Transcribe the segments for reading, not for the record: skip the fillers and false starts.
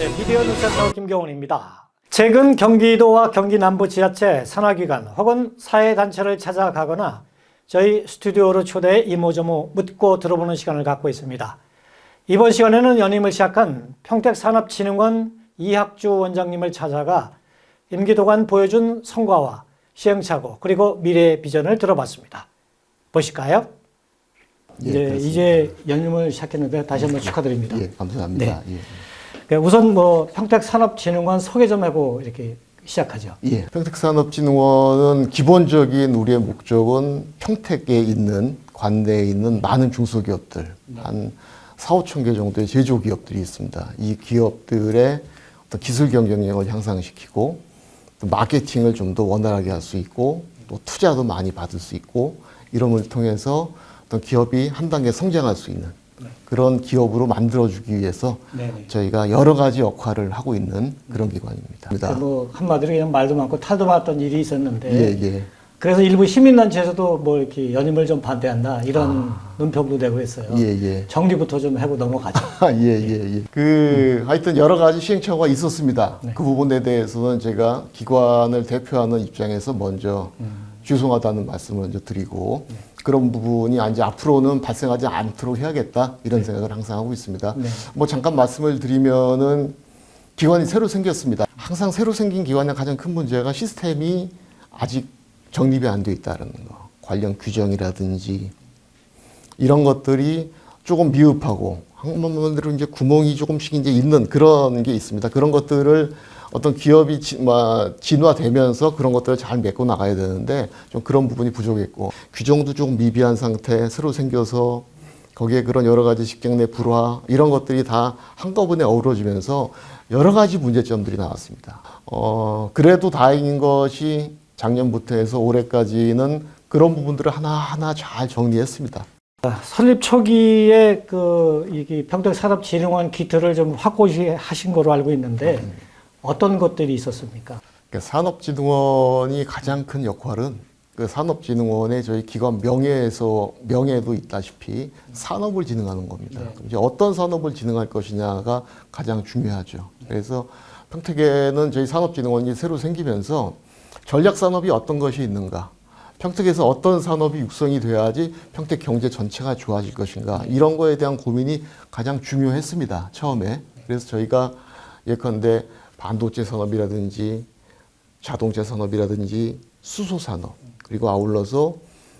네, 미디어 뉴스센터 김경훈입니다. 최근 경기도와 경기 남부 지자체 산하기관 혹은 사회단체를 찾아가거나 저희 스튜디오로 초대해 이모저모 묻고 들어보는 시간을 갖고 있습니다. 이번 시간에는 연임을 시작한 평택산업진흥원 이학주 원장님을 찾아가 임기 동안 보여준 성과와 시행착오 그리고 미래 비전을 들어봤습니다. 보실까요? 예, 이제 연임을 시작했는데 다시 한번 축하드립니다. 예, 감사합니다. 네. 예. 우선 평택산업진흥원 소개 좀 하고 이렇게 시작하죠. 예. 평택산업진흥원은 기본적인 우리의 목적은 평택에 있는 관내에 있는 많은 중소기업들 한 4, 5천 개 정도의 제조기업들이 있습니다. 이 기업들의 어떤 기술 경쟁력을 향상시키고 또 마케팅을 좀 더 원활하게 할 수 있고 또 투자도 많이 받을 수 있고 이런 걸 통해서 어떤 기업이 한 단계 성장할 수 있는 그런 기업으로 만들어주기 위해서 저희가 여러 가지 역할을 하고 있는 그런 기관입니다. 뭐 한마디로 그냥 말도 많고 탈도 많았던 일이 있었는데 예. 그래서 일부 시민단체에서도 뭐 이렇게 연임을 좀 반대한다 이런 논평도 내고 했어요. 예. 정리부터 좀 하고 넘어가죠. 예. 하여튼 여러 가지 시행착오가 있었습니다. 그 부분에 대해서는 제가 기관을 대표하는 입장에서 먼저 죄송하다는 말씀을 먼저 드리고 그런 부분이 이제 앞으로는 발생하지 않도록 해야겠다 이런 생각을 항상 하고 있습니다. 뭐 잠깐 말씀을 드리면은 기관이 새로 생겼습니다. 항상 새로 생긴 기관의 가장 큰 문제가 시스템이 아직 정립이 안 돼 있다는 거. 관련 규정이라든지 이런 것들이 조금 미흡하고 한마디로 이제 구멍이 조금씩 이제 있는 그런 게 있습니다. 그런 것들을 어떤 기업이 진화되면서 그런 것들을 잘 메꿔 나가야 되는데 좀 그런 부분이 부족했고 규정도 조금 미비한 상태 새로 생겨서 거기에 그런 여러 가지 직장 내 불화 이런 것들이 다 한꺼번에 어우러지면서 여러 가지 문제점들이 나왔습니다. 그래도 다행인 것이 작년부터 해서 올해까지는 그런 부분들을 하나하나 잘 정리했습니다. 설립 초기에 이 평택산업진흥원 기틀을 좀 확고히 하신 거로 알고 있는데 어떤 것들이 있었습니까? 산업진흥원이 가장 큰 역할은 그 산업진흥원의 저희 기관 명예에도 있다시피 산업을 진흥하는 겁니다. 이제 어떤 산업을 진흥할 것이냐가 가장 중요하죠. 그래서 평택에는 저희 산업진흥원이 새로 생기면서 전략산업이 어떤 것이 있는가, 평택에서 어떤 산업이 육성이 돼야지 평택 경제 전체가 좋아질 것인가 이런 거에 대한 고민이 가장 중요했습니다. 처음에. 그래서 저희가 예컨대 반도체 산업이라든지 자동차 산업이라든지 수소 산업 그리고 아울러서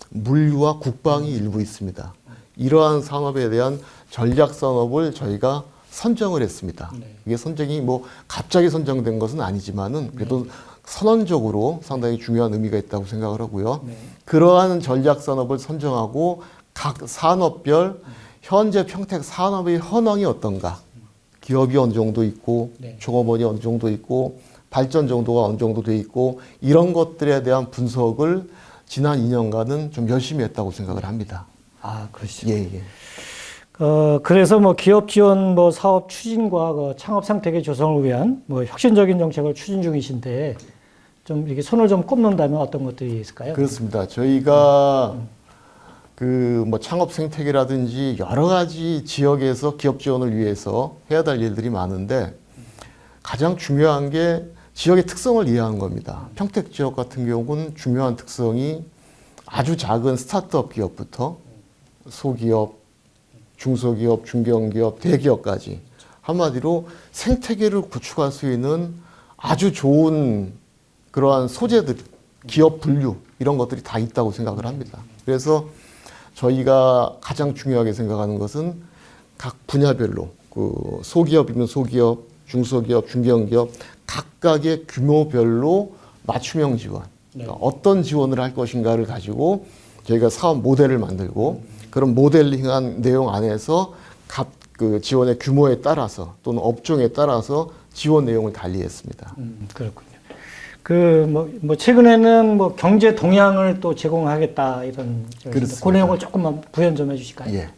물류와 국방이 일부 있습니다. 이러한 산업에 대한 전략 산업을 저희가 선정을 했습니다. 이게 선정이 뭐 갑자기 선정된 것은 아니지만은 그래도 선언적으로 상당히 중요한 의미가 있다고 생각을 하고요. 그러한 전략 산업을 선정하고 각 산업별 현재 평택 산업의 현황이 어떤가 기업이 어느 정도 있고 종업원이 어느 정도 있고 발전 정도가 어느 정도 돼 있고 이런 것들에 대한 분석을 지난 2년간은 좀 열심히 했다고 생각을 합니다. 아, 그러시죠. 예. 그래서 뭐 기업 지원 뭐 사업 추진과 창업 생태계 조성을 위한 뭐 혁신적인 정책을 추진 중이신데 좀 이렇게 손을 좀 꼽는다면 어떤 것들이 있을까요? 그렇습니다. 저희가 뭐 창업 생태계라든지 여러 가지 지역에서 기업 지원을 위해서 해야 될 일들이 많은데 가장 중요한 게 지역의 특성을 이해하는 겁니다. 평택 지역 같은 경우는 중요한 특성이 아주 작은 스타트업 기업부터 소기업, 중소기업, 중견기업, 대기업까지 한마디로 생태계를 구축할 수 있는 아주 좋은 그러한 소재들, 기업 분류 이런 것들이 다 있다고 생각을 합니다. 그래서 저희가 가장 중요하게 생각하는 것은 각 분야별로 소기업이면 소기업, 중소기업, 중견기업 각각의 규모별로 맞춤형 지원, 그러니까 어떤 지원을 할 것인가를 가지고 저희가 사업 모델을 만들고 그런 모델링한 내용 안에서 각 지원의 규모에 따라서 또는 업종에 따라서 지원 내용을 달리했습니다. 그렇군요. 뭐 최근에는 뭐 경제 동향을 또 제공하겠다 이런 그 내용을 조금만 부연 좀 해주실까요? 예.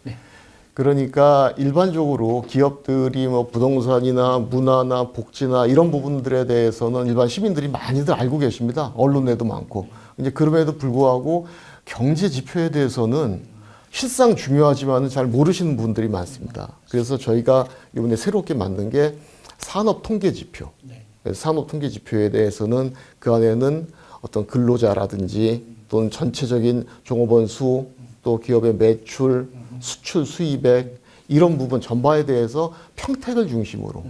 그러니까 일반적으로 기업들이 뭐 부동산이나 문화나 복지나 이런 부분들에 대해서는 일반 시민들이 많이들 알고 계십니다. 언론에도 많고. 이제 그럼에도 불구하고 경제 지표에 대해서는 실상 중요하지만은 잘 모르시는 분들이 많습니다. 그래서 저희가 이번에 새롭게 만든 게 산업 통계 지표. 네. 그래서 산업 통계 지표에 대해서는 그 안에는 어떤 근로자라든지 또는 전체적인 종업원 수, 또 기업의 매출, 수출 수입액 이런 부분 전반에 대해서 평택을 중심으로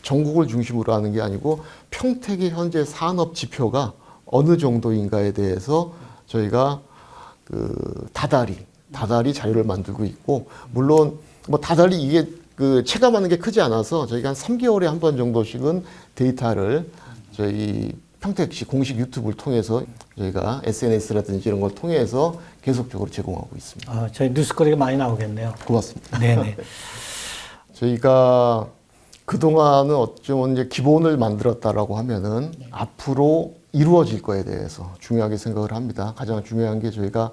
전국을 중심으로 하는 게 아니고 평택의 현재 산업 지표가 어느 정도인가에 대해서 저희가 그 다달이 자료를 만들고 있고, 물론 뭐 다달이 이게 그 체감하는 게 크지 않아서 저희가 한 3개월에 한 번 정도씩은 데이터를 저희 평택시 공식 유튜브를 통해서 저희가 SNS라든지 이런 걸 통해서 계속적으로 제공하고 있습니다. 아, 저희 뉴스거리가 많이 나오겠네요. 고맙습니다. 네네. 저희가 그동안은 어쩌면 이제 기본을 만들었다라고 하면은 앞으로 이루어질 거에 대해서 중요하게 생각을 합니다. 가장 중요한 게 저희가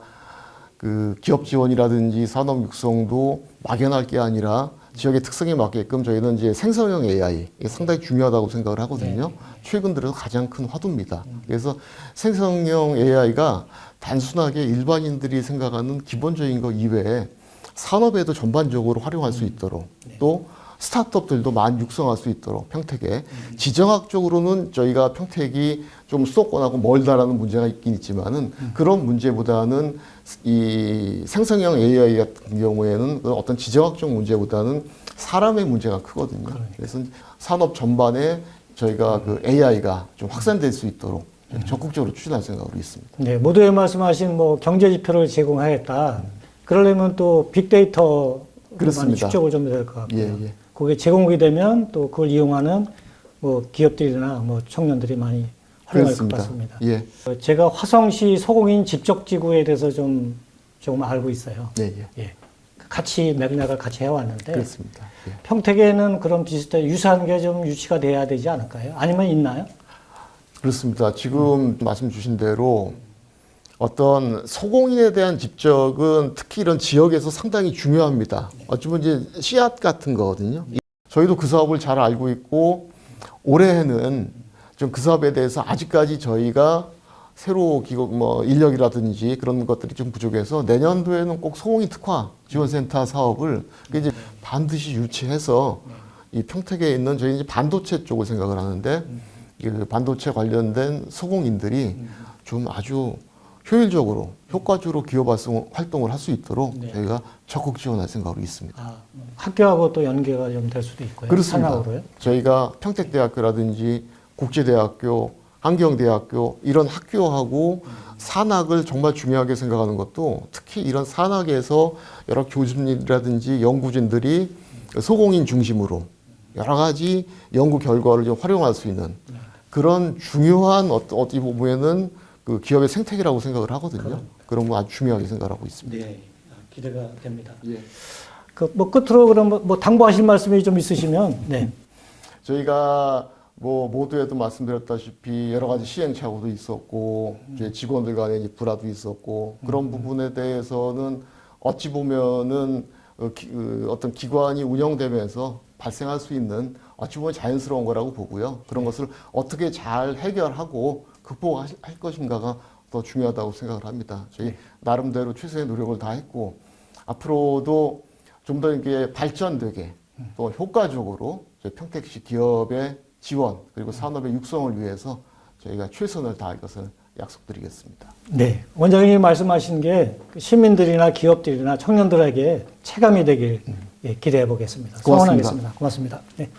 그 기업 지원이라든지 산업 육성도 막연할 게 아니라 지역의 특성에 맞게끔 저희는 이제 생성형 AI 이게 상당히 중요하다고 생각을 하거든요. 최근 들어서 가장 큰 화두입니다. 그래서 생성형 AI가 단순하게 일반인들이 생각하는 기본적인 것 이외에 산업에도 전반적으로 활용할 수 있도록 또 스타트업들도 많이 육성할 수 있도록 평택에 지정학적으로는 저희가 평택이 좀 수도권하고 멀다라는 문제가 있긴 있지만은 그런 문제보다는 이 생성형 AI 같은 경우에는 어떤 지정학적 문제보다는 사람의 문제가 크거든요. 그래서 산업 전반에 저희가 그 AI가 좀 확산될 수 있도록 적극적으로 추진할 생각으로 있습니다. 네, 모두에 말씀하신 뭐 경제 지표를 제공하겠다. 그러려면 또 빅데이터 많이 그렇습니다. 축적을 좀 될 것 같고요. 예. 그게 제공이 되면 또 그걸 이용하는 뭐 기업들이나 뭐 청년들이 많이 활용할 것 같습니다. 예. 제가 화성시 소공인 집적지구에 대해서 조금 알고 있어요. 예. 예. 같이 맥락을 같이 해왔는데 그렇습니다. 예. 평택에는 그런 비슷한 유사한 게 좀 유치가 돼야 되지 않을까요? 아니면 있나요? 그렇습니다. 지금 말씀 주신 대로 어떤 소공인에 대한 집적은 특히 이런 지역에서 상당히 중요합니다. 어쩌면 이제 씨앗 같은 거거든요. 저희도 그 사업을 잘 알고 있고 올해는 좀 그 사업에 대해서 아직까지 저희가 새로 기업 뭐 인력이라든지 그런 것들이 좀 부족해서 내년도에는 꼭 소공인 특화 지원센터 사업을 이제 반드시 유치해서 이 평택에 있는 저희 이제 반도체 쪽을 생각을 하는데 그 반도체 관련된 소공인들이 좀 아주 효율적으로, 효과적으로 기업 활동을 할 수 있도록 저희가 적극 지원할 생각으로 있습니다. 아, 학교하고 또 연계가 좀 될 수도 있고요. 그렇습니다. 산하고로요? 저희가 평택대학교라든지 국제대학교, 한경대학교 이런 학교하고 산학을 정말 중요하게 생각하는 것도 특히 이런 산학에서 여러 교수님이라든지 연구진들이 소공인 중심으로 여러 가지 연구 결과를 좀 활용할 수 있는 그런 중요한 어떻게 보면은 그 기업의 생태계라고 생각을 하거든요. 그런 거 아주 중요하게 생각하고 있습니다. 네, 기대가 됩니다. 예. 그 뭐 끝으로 그럼 뭐 당부하실 말씀이 좀 있으시면, 네. 저희가 뭐 모두에도 말씀드렸다시피 여러 가지 시행착오도 있었고 이제 직원들 간에 이제 불화도 있었고 그런 부분에 대해서는 어찌 보면은 어떤 기관이 운영되면서 발생할 수 있는 어찌 보면 자연스러운 거라고 보고요. 그런 것을 어떻게 잘 해결하고 극복할 것인가가 더 중요하다고 생각을 합니다. 저희 나름대로 최선의 노력을 다했고 앞으로도 좀 더 이게 발전되게 또 효과적으로 저희 평택시 기업의 지원 그리고 산업의 육성을 위해서 저희가 최선을 다할 것을 약속드리겠습니다. 네, 원장님이 말씀하신 게 시민들이나 기업들이나 청년들에게 체감이 되길 기대해 보겠습니다. 고맙습니다. 성원하겠습니다. 고맙습니다. 네.